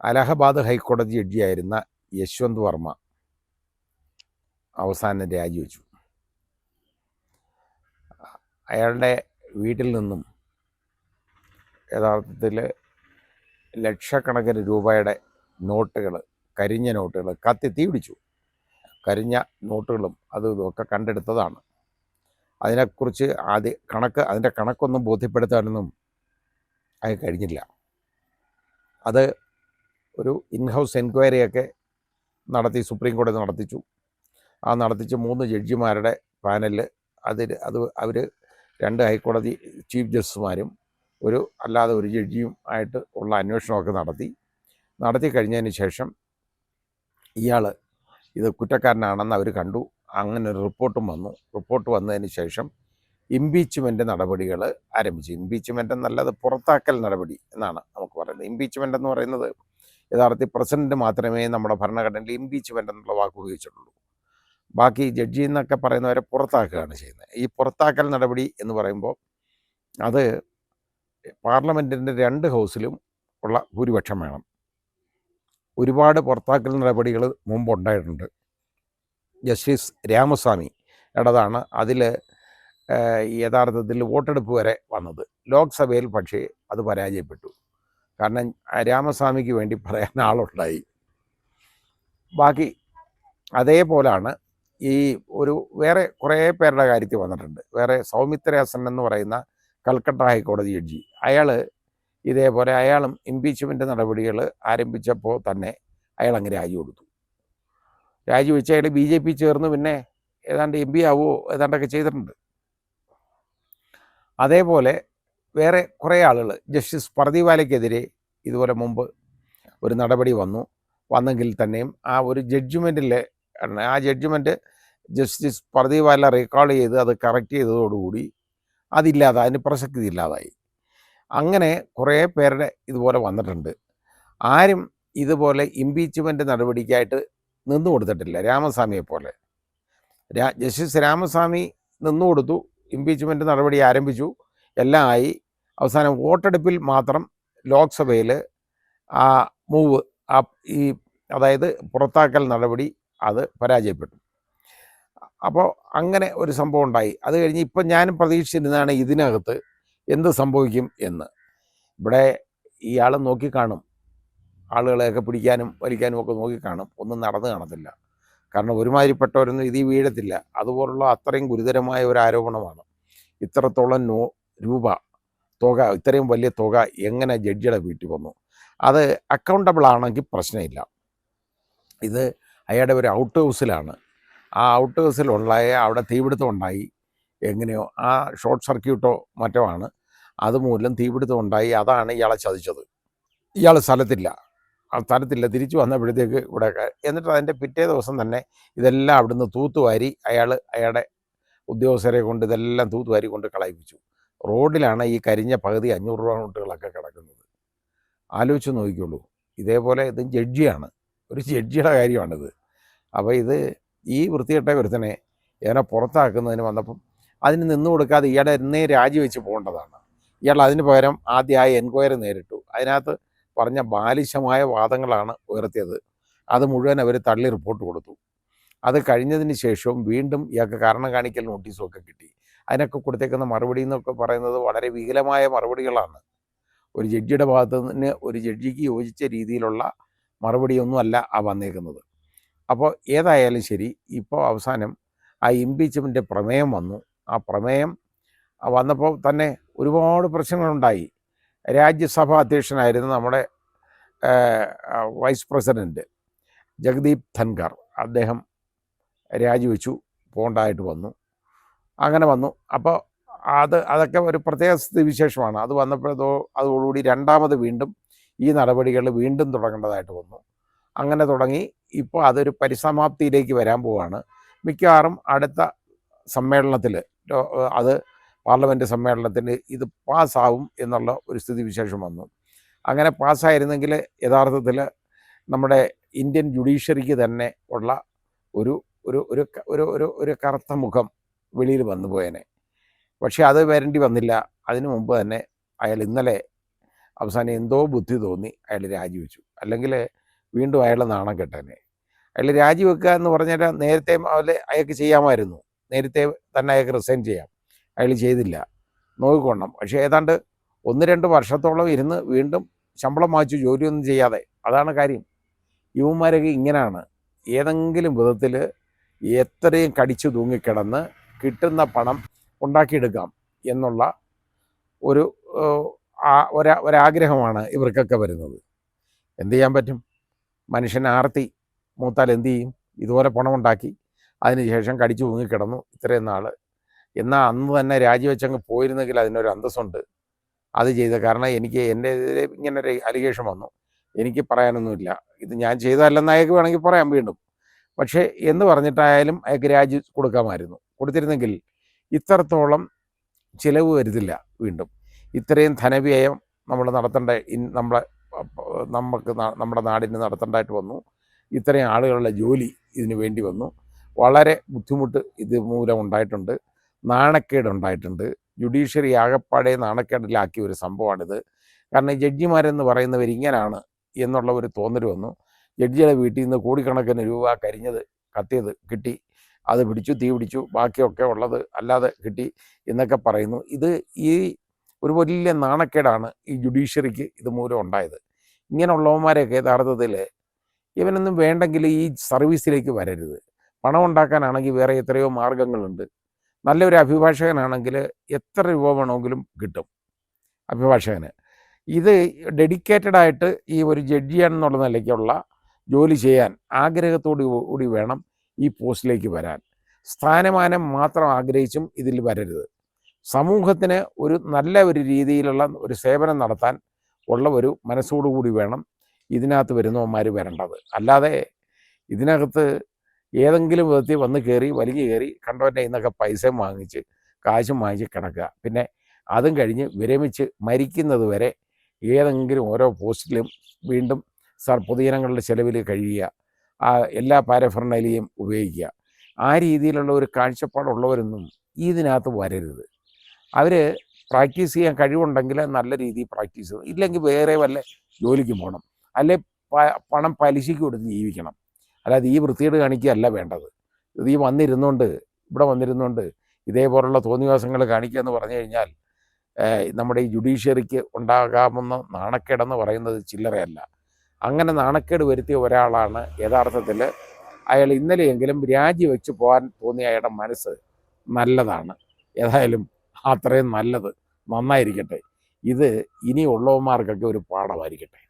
അലഹബാദ് ഹൈക്കോടതി ജഡ്ജിയായിരുന്ന യശ്വന്ത് വർമ്മ അവസാനം രാജിവെച്ചു. അയാളുടെ വീട്ടിൽ നിന്നും യഥാർത്ഥത്തിൽ ലക്ഷക്കണക്കിന് രൂപയുടെ നോട്ടുകൾ, കരിഞ്ഞ നോട്ടുകൾ കത്തി തീ പിടിച്ചു. കരിഞ്ഞ നോട്ടുകളും അതും ഇതൊക്കെ കണ്ടെടുത്തതാണ്. അതിനെക്കുറിച്ച് അതിൻ്റെ കണക്കൊന്നും ബോധ്യപ്പെടുത്താനൊന്നും അത് കഴിഞ്ഞില്ല. അത് ഒരു ഇൻഹൗസ് എൻക്വയറിയൊക്കെ നടത്തി സുപ്രീം കോടതി നടത്തിച്ചു. നടത്തിച്ച് 3 ജഡ്ജിമാരുടെ പാനലിൽ അവർ 2 ഹൈക്കോടതി ചീഫ് ജസ്റ്റിസുമാരും അല്ലാതെ ഒരു ജഡ്ജിയും ആയിട്ട് ഉള്ള അന്വേഷണമൊക്കെ നടത്തി കഴിഞ്ഞതിന് ശേഷം ഇയാൾ ഇത് കുറ്റക്കാരനാണെന്ന് അവർ കണ്ടു. അങ്ങനെ ഒരു റിപ്പോർട്ട് വന്നതിന് ശേഷം ഇംപീച്ച്മെൻറ്റ് നടപടികൾ ആരംഭിച്ചു. ഇംപീച്ച്മെൻ്റ് എന്നല്ലത് പുറത്താക്കൽ നടപടി എന്നാണ് നമുക്ക് പറയുന്നത്. ഇംപീച്ച്മെൻ്റ് എന്ന് പറയുന്നത് യഥാർത്ഥത്തിൽ പ്രസിഡന്റ് മാത്രമേ നമ്മുടെ ഭരണഘടനയിൽ ഇംപീച്ച്മെൻ്റ് എന്നുള്ള വാക്ക് ഉപയോഗിച്ചിട്ടുള്ളൂ. ബാക്കി ജഡ്ജി എന്നൊക്കെ പറയുന്നവരെ പുറത്താക്കുകയാണ് ചെയ്യുന്നത്. ഈ പുറത്താക്കൽ നടപടി എന്ന് പറയുമ്പോൾ അത് പാർലമെൻറ്റിൻ്റെ 2 ഹൗസിലും ഉള്ള ഭൂരിപക്ഷം വേണം. ഒരുപാട് പുറത്താക്കൽ നടപടികൾ മുമ്പുണ്ടായിട്ടുണ്ട്. ജസ്റ്റിസ് രാമസ്വാമി ഇടതാണ് അതിൽ യഥാർത്ഥത്തിൽ വോട്ടെടുപ്പ് വരെ വന്നത്. ലോക്സഭയിൽ പക്ഷേ അത് പരാജയപ്പെട്ടു. കാരണം രാമസ്വാമിക്ക് വേണ്ടി പറയാൻ ആളുണ്ടായി. ബാക്കി അതേപോലാണ് ഈ വേറെ കുറേ പേരുടെ കാര്യത്തിൽ വന്നിട്ടുണ്ട്. വേറെ സൗമിത്രയാസൻ എന്ന് പറയുന്ന കൽക്കട്ട ഹൈക്കോടതി ജഡ്ജി, ഇതേപോലെ അയാളും ഇംപീച്ച്മെൻറ്റ് നടപടികൾ ആരംഭിച്ചപ്പോൾ തന്നെ അയാളങ്ങ് രാജിവെച്ച് അയാൾ BJP ചേർന്ന് പിന്നെ ഏതാണ്ട് MP ആവുമോ ഏതാണ്ടൊക്കെ ചെയ്തിട്ടുണ്ട്. അതേപോലെ വേറെ കുറേ ആളുകൾ, ജസ്റ്റിസ് പർദിവാലയ്ക്കെതിരെ ഇതുപോലെ മുമ്പ് ഒരു നടപടി വന്നെങ്കിൽ തന്നെയും ആ ഒരു ജഡ്ജ്മെൻറ്റ് ജസ്റ്റിസ് പർദിവാല റീകോൾ ചെയ്ത് അത് കറക്റ്റ് ചെയ്തതോടുകൂടി അതിന് പ്രസക്തി ഇല്ലാതായി. അങ്ങനെ കുറേ പേരുടെ ഇതുപോലെ വന്നിട്ടുണ്ട്. ആരും ഇതുപോലെ ഇംപീച്ച്മെൻറ്റ് നടപടിക്കായിട്ട് നിന്നു കൊടുത്തിട്ടില്ല. രാമസ്വാമിയെ പോലെ ജസ്റ്റിസ് രാമസ്വാമി നിന്നു കൊടുത്തു, ഇംപീച്ച്മെൻറ്റ് നടപടി ആരംഭിച്ചു, എല്ലാം ആയി. അവസാനം വോട്ടെടുപ്പിൽ മാത്രം ലോക്സഭയിൽ അതായത് പുറത്താക്കൽ നടപടി അത് പരാജയപ്പെട്ടു. അപ്പോൾ അങ്ങനെ ഒരു സംഭവം ഉണ്ടായി. അത് കഴിഞ്ഞ് ഇപ്പം ഞാനും പ്രതീക്ഷിച്ചിരുന്നതാണ് ഇതിനകത്ത് എന്ത് സംഭവിക്കും എന്ന്. ഇവിടെ ഇയാൾ നോക്കിക്കാണും, ആളുകളെയൊക്കെ പിടിക്കാനും വലിക്കാനും ഒക്കെ നോക്കിക്കാണും. ഒന്നും നടന്നു കാണത്തില്ല. കാരണം ഒരുമാതിരിപ്പെട്ടവരൊന്നും ഇതിൽ വീഴത്തില്ല. അതുപോലുള്ള അത്രയും ഗുരുതരമായ ഒരു ആരോപണമാണ്. ഇത്രത്തോളം ഇത്രയും വലിയ തുക എങ്ങനെ ജഡ്ജിയുടെ വീട്ടിൽ വന്നു? അത് അക്കൗണ്ടബിൾ ആണെങ്കിൽ പ്രശ്നമില്ല. ഇത് അയാളുടെ ഒരു ഔട്ട് ഹൗസിലാണ്. ആ ഔട്ട് ഹൗസിലുണ്ടായ അവിടെ തീപിടുത്തം ഉണ്ടായി. എങ്ങനെയോ ഷോർട്ട് സർക്യൂട്ടോ മറ്റോ ആണ്. അതുമൂലം തീപിടുത്തം ഉണ്ടായി. അതാണ് ഇയാളെ ചതിച്ചത്. ഇയാൾ സ്ഥലത്തില്ല. തിരിച്ചു വന്നപ്പോഴത്തേക്ക് ഇവിടെ, എന്നിട്ട് അതിൻ്റെ പിറ്റേ ദിവസം തന്നെ ഇതെല്ലാം അവിടുന്ന് തൂത്തുവാരി അയാളുടെ ഉദ്യോഗസ്ഥരെ കൊണ്ട് ഇതെല്ലാം തൂത്തുവാരി കൊണ്ട് കളയിപ്പിച്ചു. റോഡിലാണ് ഈ കരിഞ്ഞ പകുതി 500 രൂപ നോട്ടുകളൊക്കെ കിടക്കുന്നത്. ആലോചിച്ച് നോക്കിക്കോളൂ. ഇതേപോലെ ഇത് ജഡ്ജിയാണ്, ഒരു ജഡ്ജിയുടെ കാര്യമാണിത്. അപ്പോൾ ഈ വൃത്തികെട്ട ഒരുത്തനെ ഇതിനെ പുറത്താക്കുന്നതിന് വന്നപ്പം അതിന് നിന്നു കൊടുക്കാതെ ഇയാളെ എന്നേ രാജിവെച്ച് പോകേണ്ടതാണ്. ഇയാൾ അതിന് പകരം ആദ്യം എൻക്വയറി നേരിട്ടു. അതിനകത്ത് പറഞ്ഞ ബാലിശമായ വാദങ്ങളാണ് ഉയർത്തിയത്. അത് മുഴുവൻ അവർ തള്ളി റിപ്പോർട്ട് കൊടുത്തു. അത് കഴിഞ്ഞതിന് ശേഷവും വീണ്ടും ഇയാൾക്ക് കാരണം കാണിക്കൽ നോട്ടീസും ഒക്കെ കിട്ടി. അതിനൊക്കെ കൊടുത്തേക്കുന്ന മറുപടി എന്നൊക്കെ പറയുന്നത് വളരെ വികലമായ മറുപടികളാണ്. ഒരു ജഡ്ജിയുടെ ഭാഗത്തു നിന്ന് ഒരു ജഡ്ജിക്ക് യോജിച്ച രീതിയിലുള്ള മറുപടിയൊന്നുമല്ല വന്നേക്കുന്നത്. അപ്പോൾ ഏതായാലും ശരി, ഇപ്പോൾ അവസാനം ഇംപീച്ച്മെൻ്റ് പ്രമേയം വന്നു. ആ പ്രമേയം വന്നപ്പോൾ തന്നെ ഒരുപാട് പ്രശ്നങ്ങളുണ്ടായി. രാജ്യസഭാ അധ്യക്ഷനായിരുന്ന നമ്മുടെ വൈസ് പ്രസിഡൻറ്റ് ജഗദീപ് ധൻഖർ, അദ്ദേഹം രാജിവെച്ചു, പോകേണ്ടതായിട്ട് വന്നു. അങ്ങനെ വന്നു. അപ്പോൾ അതൊക്കെ ഒരു പ്രത്യേക സ്ഥിതിവിശേഷമാണ്. അത് അതോടുകൂടി രണ്ടാമത് വീണ്ടും ഈ നടപടികൾ വീണ്ടും തുടങ്ങേണ്ടതായിട്ട് വന്നു. അങ്ങനെ തുടങ്ങി. ഇപ്പോൾ അതൊരു പരിസമാപ്തിയിലേക്ക് വരാൻ പോവുകയാണ്. മിക്കവാറും അടുത്ത സമ്മേളനത്തിൽ പാർലമെൻറ്റ് സമ്മേളനത്തിന് ഇത് പാസ്സാവും എന്നുള്ള ഒരു സ്ഥിതിവിശേഷം വന്നു. അങ്ങനെ പാസ്സായിരുന്നെങ്കിൽ യഥാർത്ഥത്തിൽ നമ്മുടെ ഇന്ത്യൻ ജുഡീഷ്യറിക്ക് തന്നെ ഉള്ള ഒരു ഒരു ഒരു ഒരു ഒരു കറുത്ത മുഖം വെളിയിൽ വന്നു പോയേനെ. പക്ഷേ അത് വരേണ്ടി വന്നില്ല. അതിനു മുമ്പ് തന്നെ അയാൾ ഇന്നലെ അവസാനം എന്തോ ബുദ്ധി തോന്നി അയാൾ രാജിവെച്ചു. അല്ലെങ്കിൽ വീണ്ടും അയാൾ നാണം കെട്ടേനെ. അയാൾ രാജിവെക്കുക എന്ന് പറഞ്ഞാൽ നേരത്തെ അയാൾക്ക് ചെയ്യാമായിരുന്നു. നേരത്തെ തന്നെ അയാൾക്ക് റിസൈൻ ചെയ്യാം. അയാൾ ചെയ്തില്ല. നോക്കിക്കൊള്ളണം. പക്ഷേ ഏതാണ്ട് 1-2 വർഷത്തോളം ഇരുന്ന് വീണ്ടും ശമ്പളം വാങ്ങിച്ചു, ജോലിയൊന്നും ചെയ്യാതെ. അതാണ് കാര്യം. ഇവന്മാരൊക്കെ ഇങ്ങനെയാണ്. ഏതെങ്കിലും വിധത്തിൽ എത്രയും കടിച്ചു തൂങ്ങിക്കിടന്ന് കിട്ടുന്ന പണം ഉണ്ടാക്കിയെടുക്കാം എന്നുള്ള ഒരു ഒരാഗ്രഹമാണ് ഇവർക്കൊക്കെ വരുന്നത്. എന്ത് ചെയ്യാൻ പറ്റും? മനുഷ്യൻ ആർത്തി മൂത്താൽ എന്തു ചെയ്യും? ഇതുപോലെ പണമുണ്ടാക്കി അതിനുശേഷം കടിച്ചു തൂങ്ങിക്കിടന്നു ഇത്രയും നാൾ. എന്നാൽ അന്ന് തന്നെ രാജിവെച്ചങ്ങ് പോയിരുന്നെങ്കിൽ അതിനൊരു അന്തസ്സുണ്ട്. അത് ചെയ്ത കാരണം എനിക്ക് എൻ്റെ ഇങ്ങനൊരു അലിഗേഷൻ വന്നു. എനിക്ക് പറയാനൊന്നുമില്ല, ഇത് ഞാൻ ചെയ്തതല്ലെന്ന് അയാൾക്ക് വേണമെങ്കിൽ പറയാം വീണ്ടും. പക്ഷേ എന്ന് പറഞ്ഞിട്ടായാലും അയാൾക്ക് രാജി കൊടുക്കാമായിരുന്നു. കൊടുത്തിരുന്നെങ്കിൽ ഇത്രത്തോളം ചിലവ് വരുന്നില്ല. വീണ്ടും ഇത്രയും ധനവ്യയം നമ്മൾ നടത്തേണ്ട നമ്മുടെ നാടിന് നടത്തേണ്ടതായിട്ട് വന്നു. ഇത്രയും ആളുകളുടെ ജോലി ഇതിന് വേണ്ടി വന്നു. വളരെ ബുദ്ധിമുട്ട് ഇത് മൂലം ഉണ്ടായിട്ടുണ്ട്. നാണക്കേടുണ്ടായിട്ടുണ്ട്. ജുഡീഷ്യറി ആകപ്പാടെ നാണക്കേടിലാക്കിയ ഒരു സംഭവമാണിത്. കാരണം ജഡ്ജിമാരെന്ന് പറയുന്നവർ ഇങ്ങനെയാണ് എന്നുള്ള ഒരു തോന്നൽ വന്നു. ജഡ്ജിയുടെ വീട്ടിൽ നിന്ന് കോടിക്കണക്കിന് രൂപ കത്തിയത് കിട്ടി, അത് പിടിച്ചു, തീ പിടിച്ചു, ബാക്കിയൊക്കെ ഉള്ളത് അല്ലാതെ കിട്ടി എന്നൊക്കെ പറയുന്നു. ഇത് ഈ ഒരു വലിയ നാണക്കേടാണ് ഈ ജുഡീഷ്യറിക്ക് ഇത് മൂലം ഉണ്ടായത്. ഇങ്ങനെയുള്ളവന്മാരെയൊക്കെ യഥാർത്ഥത്തിൽ ഇവനൊന്നും വേണ്ടെങ്കിൽ ഈ സർവീസിലേക്ക് വരരുത്. പണം ഉണ്ടാക്കാനാണെങ്കിൽ വേറെ എത്രയോ മാർഗങ്ങളുണ്ട്. നല്ലൊരു അഭിഭാഷകനാണെങ്കിൽ എത്ര രൂപ വേണമെങ്കിലും കിട്ടും അഭിഭാഷകന്. ഇത് ഡെഡിക്കേറ്റഡായിട്ട് ഈ ഒരു ജഡ്ജിയാണെന്നുള്ള നിലയ്ക്കുള്ള ജോലി ചെയ്യാൻ ആഗ്രഹത്തോടു കൂടി വേണം ഈ പോസ്റ്റിലേക്ക് വരാൻ. സ്ഥാനമാനം മാത്രം ആഗ്രഹിച്ചും ഇതിൽ വരരുത്. സമൂഹത്തിന് ഒരു നല്ല ഒരു രീതിയിലുള്ള ഒരു സേവനം നടത്താൻ ഉള്ള ഒരു മനസ്സോടുകൂടി വേണം ഇതിനകത്ത് വരുന്നവന്മാർ വരേണ്ടത്. അല്ലാതെ ഇതിനകത്ത് ഏതെങ്കിലും വിധത്തിൽ വന്ന് കയറി വലിഞ്ഞു കയറി കണ്ടവൻ്റെ ഇന്നൊക്കെ പൈസയും വാങ്ങിച്ച് കാശും വാങ്ങിച്ച് കിടക്കുക. പിന്നെ അതും കഴിഞ്ഞ് വിരമിച്ച് മരിക്കുന്നത് വരെ ഏതെങ്കിലും ഓരോ പോസ്റ്റിലും വീണ്ടും പൊതുജനങ്ങളുടെ ചിലവിൽ കഴിയുക, എല്ലാ പാരഫെർണലിയും ഉപയോഗിക്കുക. ആ രീതിയിലുള്ള ഒരു കാഴ്ചപ്പാടുള്ളവരൊന്നും ഇതിനകത്ത് വരരുത്. അവർ പ്രാക്ടീസ് ചെയ്യാൻ കഴിവുണ്ടെങ്കിൽ നല്ല രീതിയിൽ പ്രാക്ടീസ് ചെയ്യണം. ഇല്ലെങ്കിൽ വേറെ വല്ല ജോലിക്ക് പോകണം, അല്ലെ പണം പലിശയ്ക്ക് കൊടുത്ത് ജീവിക്കണം. അല്ലാതെ ഈ വൃത്തികേട് കാണിക്കുകയല്ല വേണ്ടത്. ഇത് ഇവിടെ വന്നിരുന്നുകൊണ്ട് ഇതേപോലുള്ള തോന്നിവാസങ്ങൾ കാണിക്കുക എന്ന് പറഞ്ഞു കഴിഞ്ഞാൽ നമ്മുടെ ഈ ജുഡീഷ്യറിക്ക് ഉണ്ടാകാവുന്ന നാണക്കേടെന്ന് പറയുന്നത് ചില്ലറയല്ല. അങ്ങനെ നാണക്കേട് വരുത്തിയ ഒരാളാണ് യഥാർത്ഥത്തിൽ അയാൾ. ഇന്നലെയെങ്കിലും രാജിവെച്ച് പോകാൻ തോന്നിയ അയാളുടെ മനസ്സ് നല്ലതാണ്. ഏതായാലും അത്രയും നന്നായിരിക്കട്ടെ. ഇത് ഇനിയുള്ളവന്മാർക്കൊക്കെ ഒരു പാഠമായിരിക്കട്ടെ.